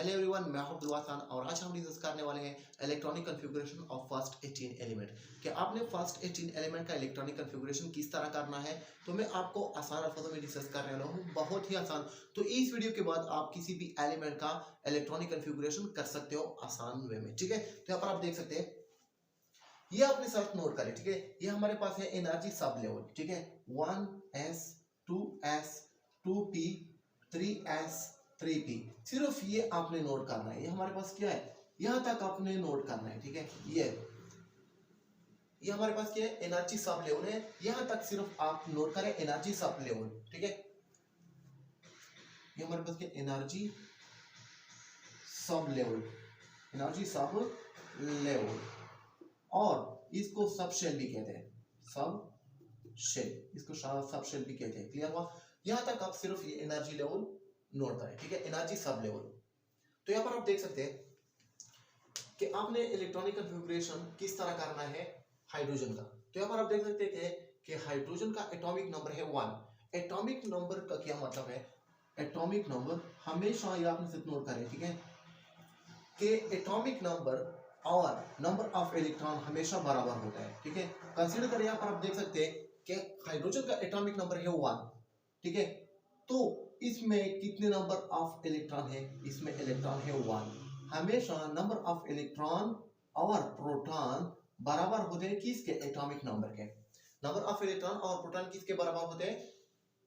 Hello everyone, मैं हूं अब्दुल वासान और आज हम डिस्कस करने वाले हैं electronic configuration of first 18 element. कि आपने फर्स्ट 18 एलिमेंट का इलेक्ट्रॉनिक कॉन्फ़िगरेशन किस तरह करना है, तो मैं आपको आसान अल्फाजों में डिस्कस करने वाला हूं, बहुत ही आसान। तो इस वीडियो के बाद आप किसी भी एलिमेंट का इलेक्ट्रॉनिक कॉन्फ़िगरेशन कर सकते हो आसान वे में। ठीक है, तो यहाँ पर आप देख सकते हैं, ये आपने सर्च नोट करें। ठीक है, ये हमारे पास है एनर्जी सब लेवल। ठीक है, 1s 2s 2p 3s 3p, सिर्फ ये आपने नोट करना है। ये हमारे पास क्या है, यहां तक आपने नोट करना है। ठीक है, ये हमारे पास क्या है, एनर्जी सब लेवल है। यहां तक सिर्फ आप नोट करें एनर्जी सब लेवल। ठीक है, ये हमारे पास क्या, energy sub level, energy sub level, और इसको सब शेल भी कहते हैं, सब शेल, इसको सब शेल भी कहते हैं। क्लियर हुआ? यहां तक आप सिर्फ ये एनर्जी लेवल नोट करें। ठीक है, एनर्जी सब लेवल। तो यहां पर आप देख सकते हैं कि आपने इलेक्ट्रॉनिक कॉन्फ़िगरेशन किस तरह करना है हाइड्रोजन का। तो यहां पर आप देख सकते हैं कि हाइड्रोजन का एटॉमिक नंबर है 1। एटॉमिक नंबर का क्या मतलब है? एटॉमिक नंबर हमेशा ये आपने सिर्फ नोट करें। ठीक है, कि एटॉमिक नंबर और नंबर ऑफ इलेक्ट्रॉन हमेशा बराबर होता है। ठीक है, कंसीडर करें, यहां पर आप देख सकते हैं कि हाइड्रोजन का एटॉमिक नंबर है 1। ठीक है, तो इसमें कितने नंबर ऑफ इलेक्ट्रॉन है? इसमें इलेक्ट्रॉन है 1। हमेशा नंबर ऑफ इलेक्ट्रॉन और प्रोटॉन बराबर होते हैं किसके? एटॉमिक नंबर के। नंबर ऑफ इलेक्ट्रॉन और प्रोटॉन किसके बराबर होते हैं?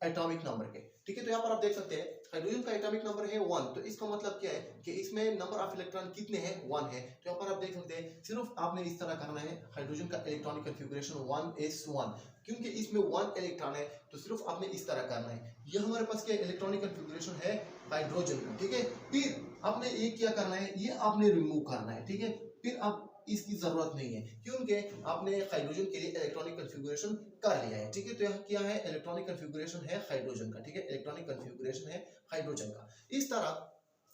एटॉमिक नंबर के। ठीक है, तो यहाँ पर आप देख सकते हैं हाइड्रोजन का एटॉमिक नंबर है 1, तो इसका मतलब क्या है कि इसमें नंबर ऑफ इलेक्ट्रॉन कितने हैं? 1 है। तो यहाँ पर आप देख सकते हैं सिर्फ आपने इस तरह करना है हाइड्रोजन का इलेक्ट्रॉनिक कॉन्फ़िगरेशन 1s1, क्योंकि इसमें 1 इलेक्ट्रॉन है, तो सिर्फ आपने इस तरह करना है। ये हमारे पास क्या इलेक्ट्रॉनिक कॉन्फ़िगरेशन है हाइड्रोजन का। ठीक है, फिर आपने ये क्या करना है, ये आपने रिमूव करना है। ठीक है, फिर आप इसकी जरूरत नहीं है, क्योंकि आपने हाइड्रोजन के लिए इलेक्ट्रॉनिक कॉन्फ़िगरेशन कर लिया है। ठीक है, तो यहाँ क्या है, इलेक्ट्रॉनिक कॉन्फ़िगरेशन है हाइड्रोजन का। ठीक है, इलेक्ट्रॉनिक कॉन्फ़िगरेशन है हाइड्रोजन का। इस तरह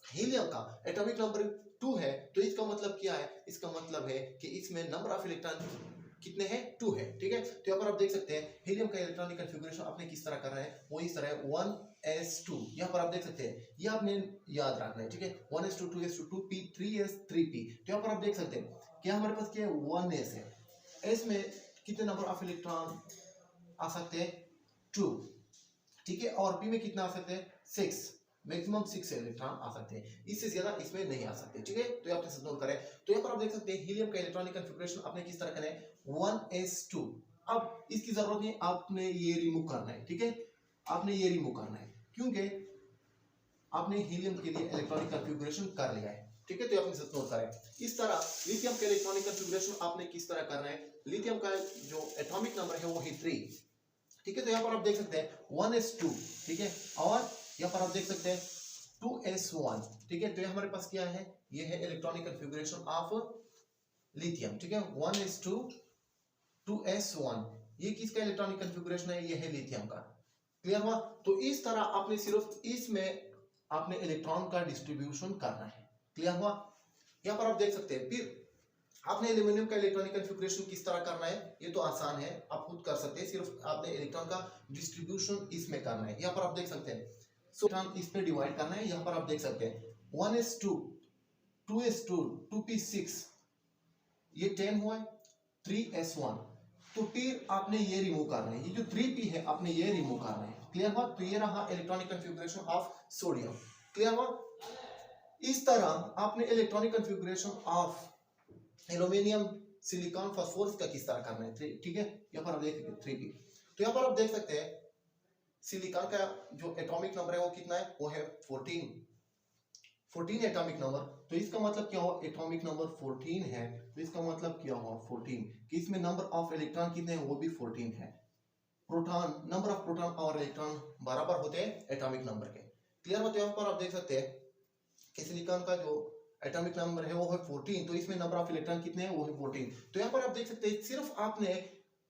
हीलियम का एटॉमिक नंबर 2 है, तो इसका मतलब क्या है? इसका मतलब है कि इसमें नंबर ऑफ इलेक्ट्रॉन कितने हैं? 2 है। ठीक है, तो यहाँ पर आप देख सकते हैं हीलियम का इलेक्ट्रॉनिक कॉन्फ़िगरेशन आपने किस तरह करना है, वो इस तरह है 1s2। यहाँ पर आप देख सकते हैं, ये आपने याद रखना है। ठीक है, 1s2 2s2 2p 3s 3p। तो यहाँ पर आप देख सकते हैं कि हमारे पास क्या है, 1s है। s में कितने नंबर ऑफ इलेक्ट्रॉन आ सकते हैं? 2। ठीक है, और p में कितना आ सकते हैं? 6। मैक्सिमम 6 इलेक्ट्रॉन आ सकते हैं, इससे ज्यादा इसमें नहीं आ सकते। ठीक है, तो ये आपने नोट करें। तो यहाँ पर आप देख सकते हैं हीलियम का इलेक्ट्रॉनिक कॉन्फ़िगरेशन आपने किस तरह करना है, 1s2। अब इसकी जरूरत नहीं, आपने ये रिमूव करना है। ठीक है, आपने ये रिमूव करना है, क्योंकि आपने हीलियम के लिए इलेक्ट्रॉनिक कॉन्फ़िगरेशन कर लिया है। ठीक है, तो आपने नोट करें। इस तरह लिथियम का इलेक्ट्रॉनिक कॉन्फ़िगरेशन आपने किस तरह करना है, लिथियम का जो एटॉमिक नंबर है वो है 3। ठीक है, तो यहाँ पर आप देख सकते हैं 1s2। ठीक है, और यहाँ पर आप देख सकते हैं 2s1। ठीक है, तो ये हमारे पास क्या है, ये है इलेक्ट्रॉनिक कॉन्फ़िगरेशन ऑफ लिथियम। ठीक है, 1s2 2s1, ये किसका इलेक्ट्रॉनिक कॉन्फ़िगरेशन है? ये है लिथियम का। क्लियर हुआ? तो इस तरह आपने सिर्फ इसमें आपने इलेक्ट्रॉन का डिस्ट्रीब्यूशन करना है। क्लियर हुआ? यहाँ पर आप देख सकते हैं। फिर आपने एल्यूमिनियम का इलेक्ट्रॉनिक कॉन्फ़िगरेशन किस तरह करना है, ये तो आसान है, आप खुद कर सकते हैं। सिर्फ आपने इलेक्ट्रॉन का डिस्ट्रीब्यूशन इसमें करना है। यहाँ पर आप देख सकते हैं इलेक्ट्रॉन इस पे डिवाइड करना है। यहाँ पर आप देख सकते हैं 1s2 2s2 2p6, ये 10 हुआ है, 3s1। तो फिर आपने ये रिमूव करना है, ये जो 3p है आपने ये रिमूव करना है। क्लियर हुआ? तो ये रहा electronic configuration of sodium. Clear हुआ? इस तरह आपने electronic configuration of aluminium silicon phosphorus का किस तरह करना है। ठीक है, यहाँ पर आप देख सकते हैं 3p। तो यहाँ पर आप देख सकते हैं सिलिकॉन का जो एटॉमिक नंबर है वो कितना है, वो है 14 एटॉमिक नंबर। तो इसका मतलब क्या हुआ, एटॉमिक नंबर 14 है, तो इसका मतलब क्या हुआ 14, कि इसमें नंबर ऑफ इलेक्ट्रॉन कितने हैं, वो भी 14 है। प्रोटॉन, नंबर ऑफ प्रोटॉन और इलेक्ट्रॉन बराबर होते हैं एटॉमिक नंबर के। क्लियर होते हैं? यहाँ पर आप देख सकते हैं कि सिलिकॉन का जो एटॉमिक नंबर है वो है 14, तो इसमें नंबर ऑफ इलेक्ट्रॉन कितने हैं, वो है 14। तो यहाँ पर आप देख सकते हैं सिर्फ आपने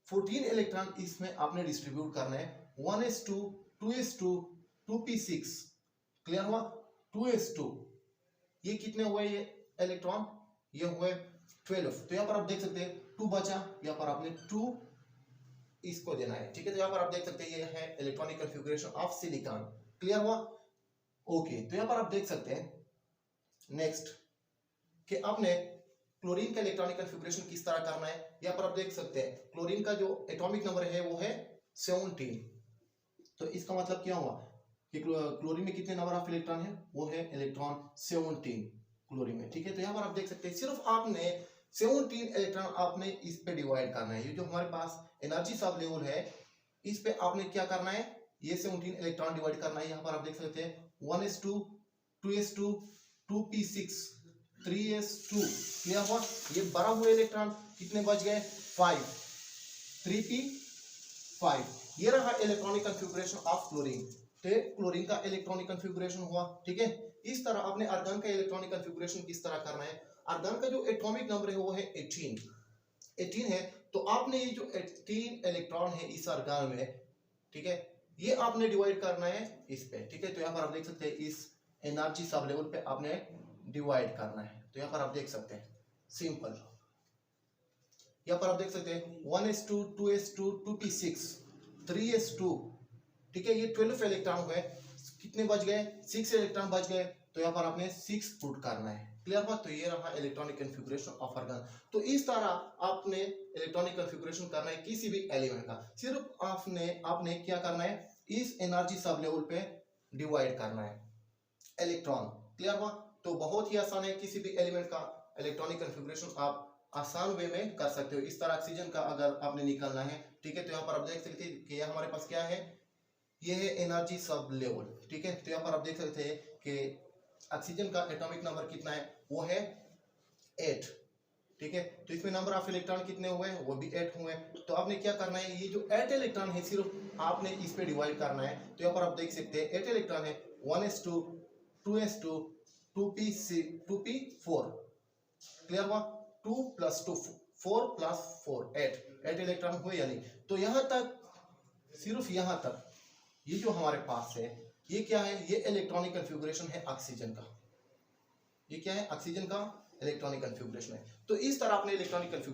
14 इलेक्ट्रॉन इसमें आपने डिस्ट्रीब्यूट करना है, 1s2 2s2 2p6। क्लियर हुआ? 2s2, ये कितने हुए ये इलेक्ट्रॉन, ये हुए 12। तो यहाँ पर आप देख सकते हैं 2 बचा, यहाँ पर आपने 2 इसको देना है। ठीक है, तो यहाँ पर आप देख सकते हैं ये है electronic configuration of silicon. Clear हुआ? ओके, तो यहाँ पर आप देख सकते हैं नेक्स्ट कि आपने क्लोरीन का इलेक्ट्रॉनिक कन्फिगरेशन किस तरह करना है। यहाँ पर आप देख सकते हैं क्लोरीन का जो एटॉमिक नंबर है वो है 17। तो इसका मतलब क्या हुआ कि क्लोरीन में कितने नंबर ऑफ इलेक्ट्रॉन है, वो है इलेक्ट्रॉन 17 क्लोरीन में। ठीक है, तो यहाँ पर आप देख सकते हैं सिर्फ आपने 17 इलेक्ट्रॉन आपने इस पे डिवाइड करना है। ये जो हमारे पास एनर्जी सब लेवल है इस पे आपने क्या करना है, ये 17 इलेक्ट्रॉन डिवाइड करना है। यहाँ पर आप देख सकते हैं 1s2 2s2 2p6 3s2 clear हुआ। ये 12 हुए इलेक्ट्रॉन, कितने बच गए 5 3p5। ये रहा इलेक्ट्रॉनिक कन्फिगरेशन ऑफ क्लोरीन। तो क्लोरीन का इलेक्ट्रॉनिक कन्फिगरेशन हुआ। ठीक है, इस तरह आपने आर्गन का इलेक्ट्रॉनिक कन्फिगरेशन किस तरह करना है। आर्गन का जो एटॉमिक नंबर है वो है 18 है। तो आपने ये जो 18 इलेक्ट्रॉन है इस आर्गन में, ठीक है, ये आपने डिवाइड करना है इस पे। ठीक है, तो यहाँ पर आप देख सकते हैं इस एनर्जी सब लेवल पे आपने डिवाइड करना है। तो यहाँ पर आप देख सकते हैं सिंपल, यहाँ पर आप देख सकते हैं 1s2 2s2 2p6 3s2। ठीक है, ये 12 इलेक्ट्रॉन हुए, कितने बच गए 6 इलेक्ट्रॉन बच गए। तो यहाँ पर आपने 6 पुट करना है। क्लियर बात। तो ये रहा इलेक्ट्रॉनिक कन्फिगरेशन ऑफ आर्गन। तो इस तरह आपने इलेक्ट्रॉनिक कन्फिगरेशन करना है किसी भी एलिमेंट का। सिर्फ आपने क्या करना है, इस एनर्जी सब लेवल पे डिवाइड करना है इलेक्ट्रॉन। क्लियर हुआ। तो बहुत ही आसान है, किसी भी एलिमेंट का इलेक्ट्रॉनिक कन्फिगरेशन आप आसान वे में कर सकते हो। इस तरह ऑक्सीजन का अगर आपने निकालना है, ठीक है, तो यहाँ पर आप देख सकते हैं कि यह हमारे पास क्या है, ये है एनर्जी सब लेवल। ठीक है, तो यहाँ पर आप देख सकते हैं कि ऑक्सीजन का एटॉमिक नंबर कितना है, वो है 8। ठीक है, तो इसमें नंबर ऑफ इलेक्ट्रॉन कितने हुए, वो भी 8 हुए। तो आपने क्या करना है, ये जो 8 इलेक्ट्रॉन है सिर्फ आपने इस पे डिवाइड करना है। तो यहाँ पर आप देख सकते हैं 8 इलेक्ट्रॉन है, 1s2 2s2 2p4। क्लियर हुआ। 2 + 2 4 + 4 8 इलेक्ट्रॉन हुए या नहीं। तो यहाँ तक, सिर्फ यहाँ तक ये जो हमारे पास है ये क्या है, ये इलेक्ट्रॉनिक कन्फिगरेशन है ऑक्सीजन का। ये क्या है, ऑक्सीजन का इलेक्ट्रॉनिक कन्फिगरेशन है। तो इस तरह आपने इलेक्ट्रॉनिक कन्फिगरेशन